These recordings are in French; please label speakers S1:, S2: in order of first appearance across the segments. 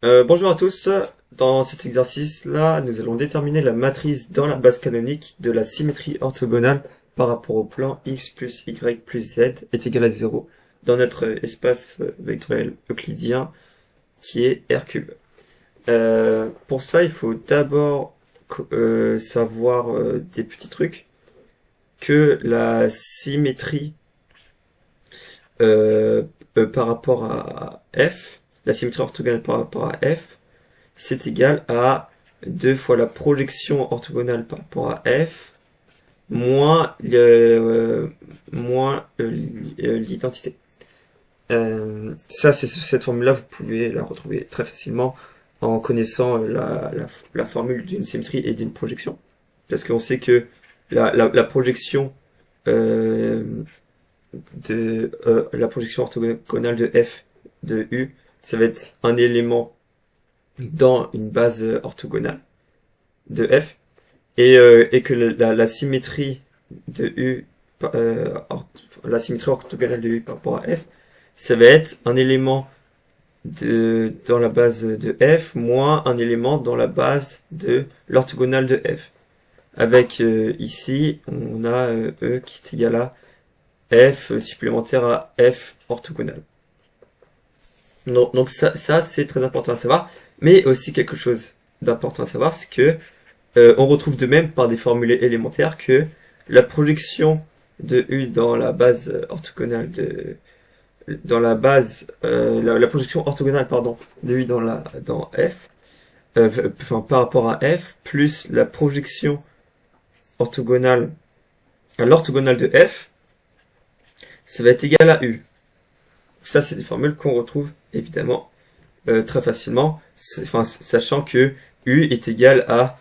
S1: Bonjour à tous. Dans cet exercice-là, nous allons déterminer la matrice dans la base canonique de la symétrie orthogonale par rapport au plan x plus y plus z est égal à 0 dans notre espace vectoriel euclidien qui est R3. Pour ça, il faut d'abord savoir des petits trucs, que la symétrie par rapport à f, la symétrie orthogonale par rapport à f, c'est égal à 2 fois la projection orthogonale par rapport à f moins l'identité. Ça, c'est cette formule-là, vous pouvez la retrouver très facilement en connaissant la formule d'une symétrie et d'une projection. Parce qu'on sait que la projection la projection orthogonale de f de u, ça va être un élément dans une base orthogonale de f, et que la symétrie de u, la symétrie orthogonale de u par rapport à f, ça va être un élément dans la base de f moins un élément dans la base de l'orthogonale de f. Avec ici, on a e qui est égal à f supplémentaire à f orthogonale. Donc ça c'est très important à savoir, mais aussi quelque chose d'important à savoir, c'est que on retrouve de même par des formules élémentaires que la projection de u dans la base orthogonale la projection orthogonale de u dans f, par rapport à f, plus la projection orthogonale à l'orthogonale de f, ça va être égal à u. Ça, c'est des formules qu'on retrouve évidemment très facilement, sachant que u est égal à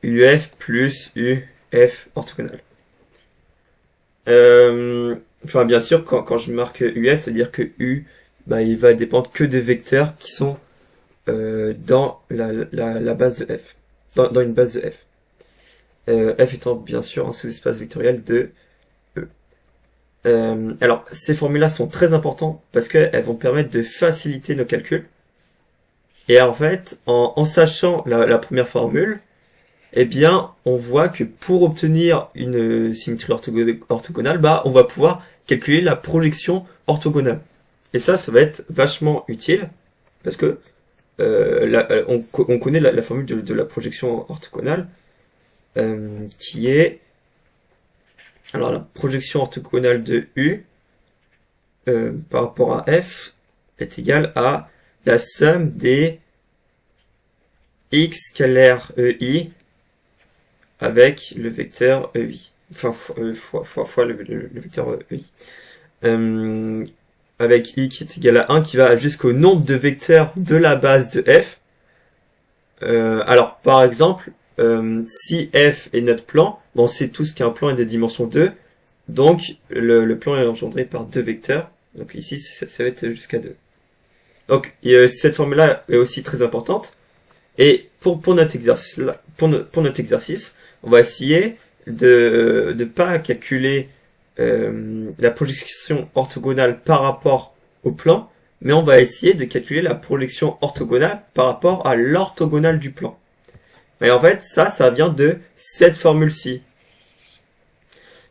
S1: uf plus uf orthogonal. Bien sûr, quand je marque us, c'est-à-dire que u, il va dépendre que des vecteurs qui sont dans la base de f, dans une base de f. F étant bien sûr un sous-espace vectoriel de E. Alors, ces formules-là sont très importantes parce qu'elles vont permettre de faciliter nos calculs. Et en fait, en sachant la première formule, eh bien, on voit que pour obtenir une symétrie orthogonale, on va pouvoir calculer la projection orthogonale. Et ça va être vachement utile parce que on connaît la formule de la projection orthogonale qui est la projection orthogonale de U par rapport à F est égale à la somme des x scalaire EI avec le vecteur EI. Enfin, fois le vecteur EI. Avec I qui est égal à 1 qui va jusqu'au nombre de vecteurs de la base de F. Alors, par exemple, si F est notre plan, on sait tous qu'un plan est de dimension 2, donc le plan est engendré par deux vecteurs, donc ici ça va être jusqu'à 2. Donc cette formule-là est aussi très importante, et pour notre exercice, on va essayer de ne pas calculer la projection orthogonale par rapport au plan, mais on va essayer de calculer la projection orthogonale par rapport à l'orthogonale du plan. Et en fait, ça vient de cette formule-ci.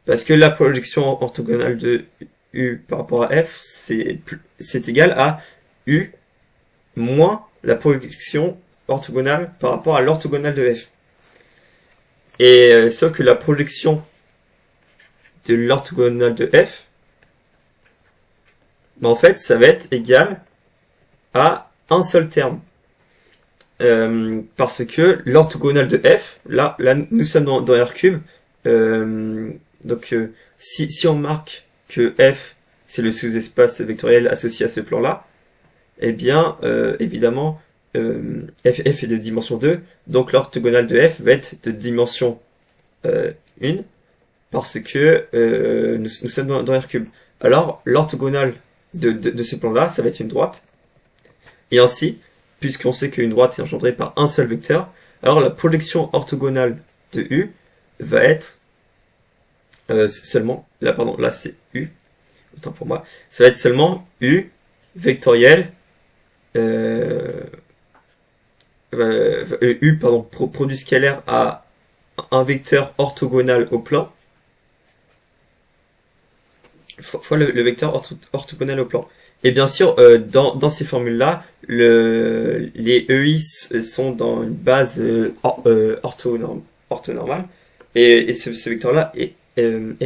S1: Parce que la projection orthogonale de U par rapport à F, c'est égal à U moins la projection orthogonale par rapport à l'orthogonale de F. Et sauf que la projection de l'orthogonale de F, en fait, ça va être égal à un seul terme. Parce que l'orthogonale de f, là nous sommes dans R3, donc si on marque que f c'est le sous-espace vectoriel associé à ce plan-là, eh bien évidemment f est de dimension 2, donc l'orthogonale de f va être de dimension 1, parce que nous sommes dans R3. Alors l'orthogonale de ce plan-là, ça va être une droite, et ainsi, puisqu'on sait qu'une droite est engendrée par un seul vecteur, alors la projection orthogonale de U va être seulement, là c'est U, autant pour moi, ça va être seulement U vectoriel U, pardon, produit scalaire à un vecteur orthogonal au plan, fois le vecteur orthogonal au plan. Et bien sûr, dans ces formules-là, les EI sont dans une base orthonormale, et ce vecteur-là est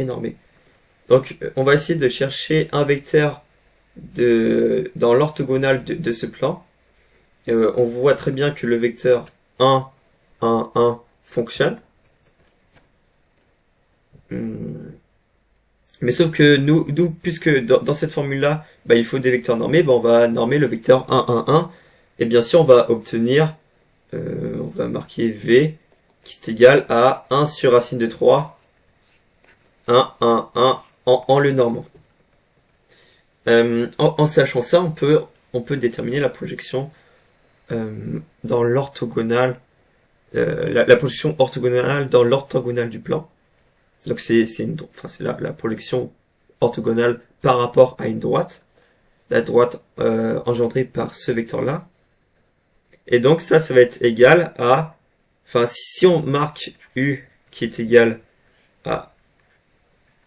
S1: normé. Donc, on va essayer de chercher un vecteur dans l'orthogonale de ce plan. On voit très bien que le vecteur 1, 1, 1 fonctionne. Mais sauf que nous puisque dans cette formule-là, bah, il faut des vecteurs normés, bah, on va normer le vecteur 1, 1, 1. Et bien sûr, on va obtenir, on va marquer V, qui est égal à 1 sur racine de 3, 1, 1, 1, en le normant. En sachant ça, on peut déterminer la projection dans l'orthogonale, la projection orthogonale dans l'orthogonale du plan. Donc c'est la projection orthogonale par rapport à une droite, la droite engendrée par ce vecteur-là. Et donc ça va être égal à, enfin si on marque U qui est égal à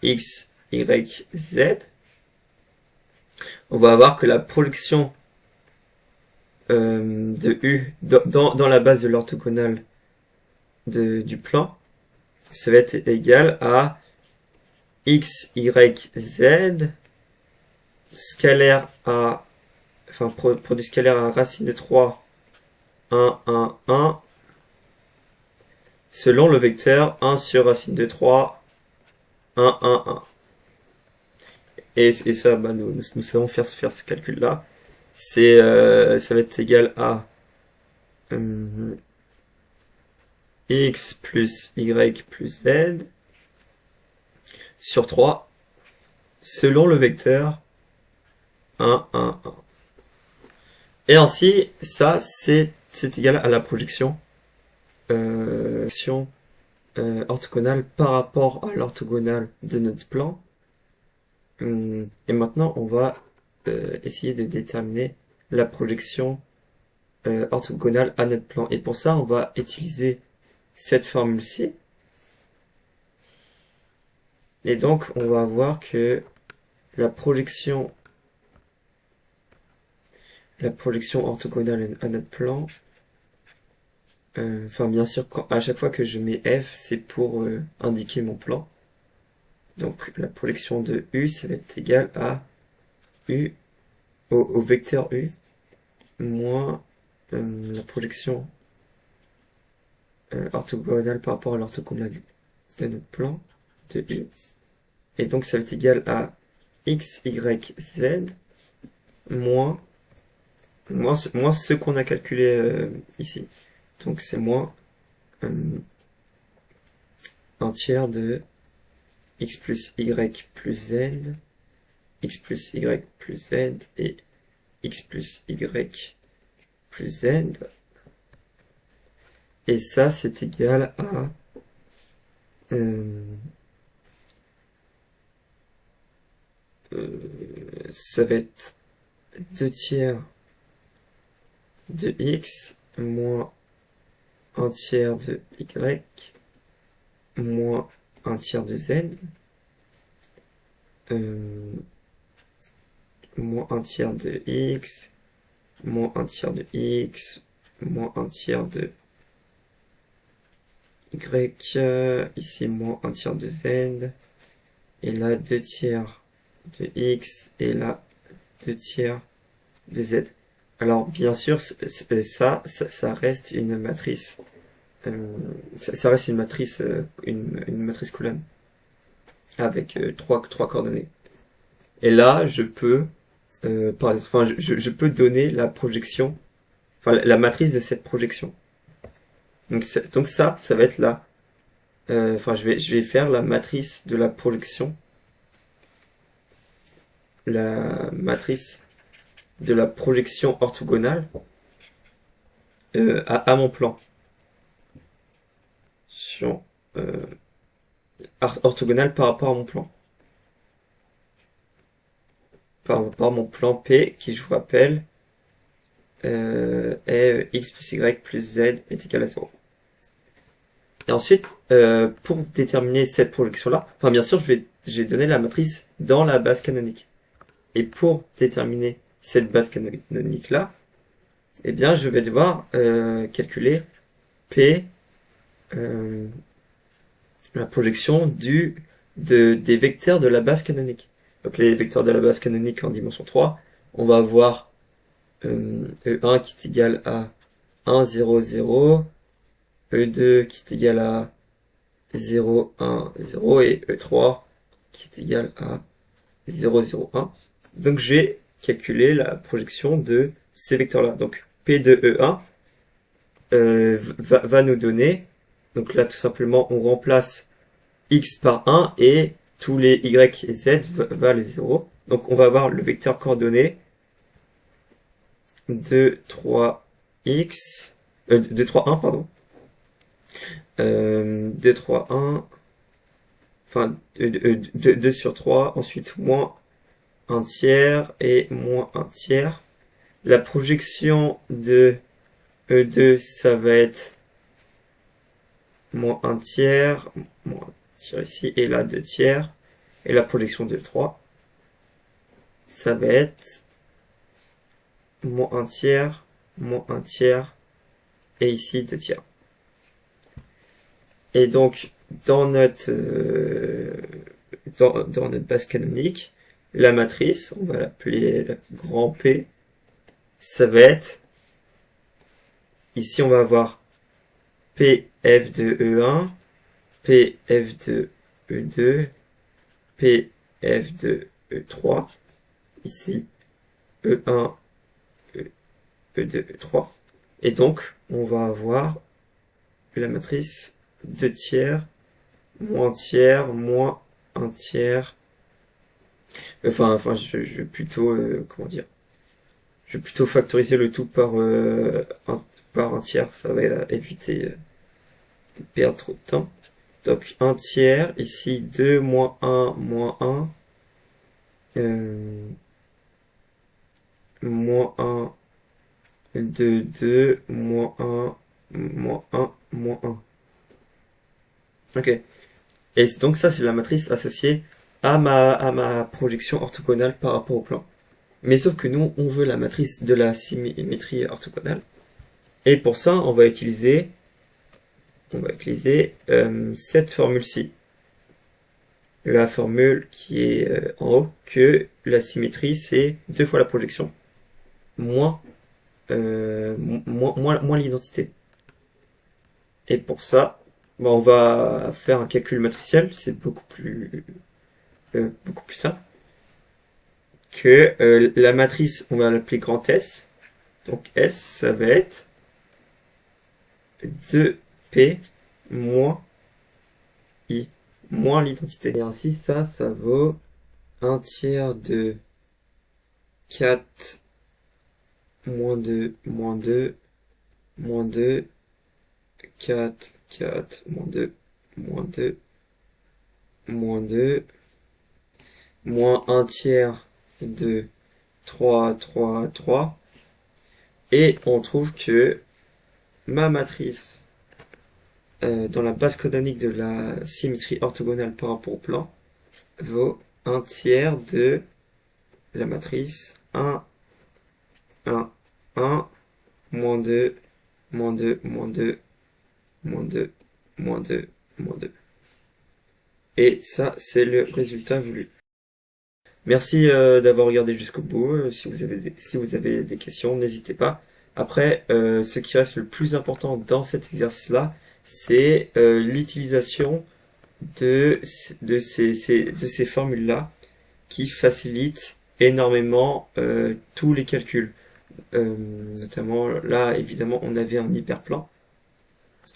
S1: X, Y, Z, on va avoir que la projection de U dans la base de l'orthogonale du plan, ça va être égal à X, Y, Z, scalaire à, enfin, produit scalaire à racine de 3, 1, 1, 1, selon le vecteur 1 sur racine de 3, 1, 1, 1. Et ça, bah, nous savons faire ce calcul-là. Ça va être égal à X plus Y plus Z sur 3 selon le vecteur 1, 1, 1. Et ainsi, ça, c'est égal à la projection orthogonale par rapport à l'orthogonale de notre plan. Et maintenant, on va essayer de déterminer la projection orthogonale à notre plan. Et pour ça, on va utiliser cette formule-ci. Et donc, on va voir que la projection orthogonale à notre plan, enfin bien sûr, à chaque fois que je mets F, c'est pour indiquer mon plan. Donc la projection de U, ça va être égal à U au vecteur U moins la projection orthogonale par rapport à l'orthogonale de notre plan de U. Et donc ça va être égal à X, Y, Z moins ce qu'on a calculé ici. Donc c'est moins un tiers de X plus Y plus Z, X plus Y plus Z et X plus Y plus Z. Et ça, c'est égal à ça va être 2 tiers de X moins 1 tiers de Y moins 1 tiers de Z moins 1 tiers de X moins 1 tiers de X moins 1 tiers de Y, ici moins 1 tiers de Z, et là 2 tiers de X, et là 2 tiers de Z. Alors bien sûr, ça reste une matrice, ça reste une matrice, une matrice colonne, avec trois coordonnées. Et là, je peux, je peux donner la projection, enfin la matrice de cette projection. Donc ça va être là. Je vais faire la matrice de la projection. La matrice de la projection orthogonale à mon plan. Orthogonale par rapport à mon plan. Par rapport à mon plan P, qui je vous rappelle est est x plus y plus z est égal à 0. Et ensuite, pour déterminer cette projection-là, enfin bien sûr, je vais donner la matrice dans la base canonique. Et pour déterminer cette base canonique-là, eh bien, je vais devoir calculer P, la projection des vecteurs de la base canonique. Donc les vecteurs de la base canonique en dimension 3, on va avoir E1 qui est égal à 1, 0, 0, E2 qui est égal à 0, 1, 0 et E3 qui est égal à 0, 0, 1. Donc j'ai calculé la projection de ces vecteurs-là. Donc P de E1 va nous donner, donc là tout simplement on remplace x par 1 et tous les y et z valent 0. Donc on va avoir le vecteur coordonné 2, 3, x, 2, 3, 1, pardon. 2, 3, 1, enfin 2 sur 3, ensuite moins 1 tiers et moins 1 tiers. La projection de E2, ça va être moins 1 tiers, moins 1 tiers ici, et là 2 tiers. Et la projection de 3, ça va être moins 1 tiers, et ici 2 tiers. Et donc, dans notre base canonique, la matrice, on va l'appeler grand P, ça va être, ici on va avoir PF de E1, PF de E2, PF de E3, ici E1, E2, E3, et donc on va avoir la matrice 2 tiers, moins un tiers, enfin je vais plutôt, comment dire, je vais plutôt factoriser le tout par un tiers, ça va éviter de perdre trop de temps. Donc 1 tiers, ici 2 moins 1, moins 1, moins 1 de 2, moins 1, moins 1, moins 1. Ok. Et donc ça, c'est la matrice associée à ma projection orthogonale par rapport au plan. Mais sauf que nous, on veut la matrice de la symétrie orthogonale. Et pour ça, on va utiliser cette formule-ci. La formule qui est en haut, que la symétrie, c'est 2 fois la projection, moins l'identité. Et pour ça, on va faire un calcul matriciel, c'est beaucoup plus simple. Que la matrice, on va l'appeler grand S. Donc S, ça va être 2P moins I, moins l'identité. Et ainsi, ça vaut 1 tiers de 4 moins 2, moins 2, moins 2, 4, 4, moins 2, moins 2, moins 2, moins 1 tiers de 3, 3, 3. Et on trouve que ma matrice dans la base canonique de la symétrie orthogonale par rapport au plan vaut 1 tiers de la matrice 1, 1, 1, moins 2, moins 2, moins 2, moins 2, moins 2, moins 2. Et ça, c'est le résultat voulu. Merci d'avoir regardé jusqu'au bout. Si vous avez des questions, n'hésitez pas. Après, ce qui reste le plus important dans cet exercice-là, c'est l'utilisation de ces formules-là qui facilitent énormément tous les calculs. Notamment, là, évidemment, on avait un hyperplan.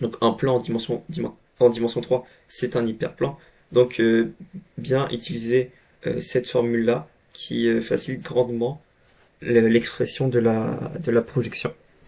S1: Donc, un plan en dimension 3, c'est un hyperplan. Donc, bien utiliser cette formule-là qui facilite grandement l'expression de la projection.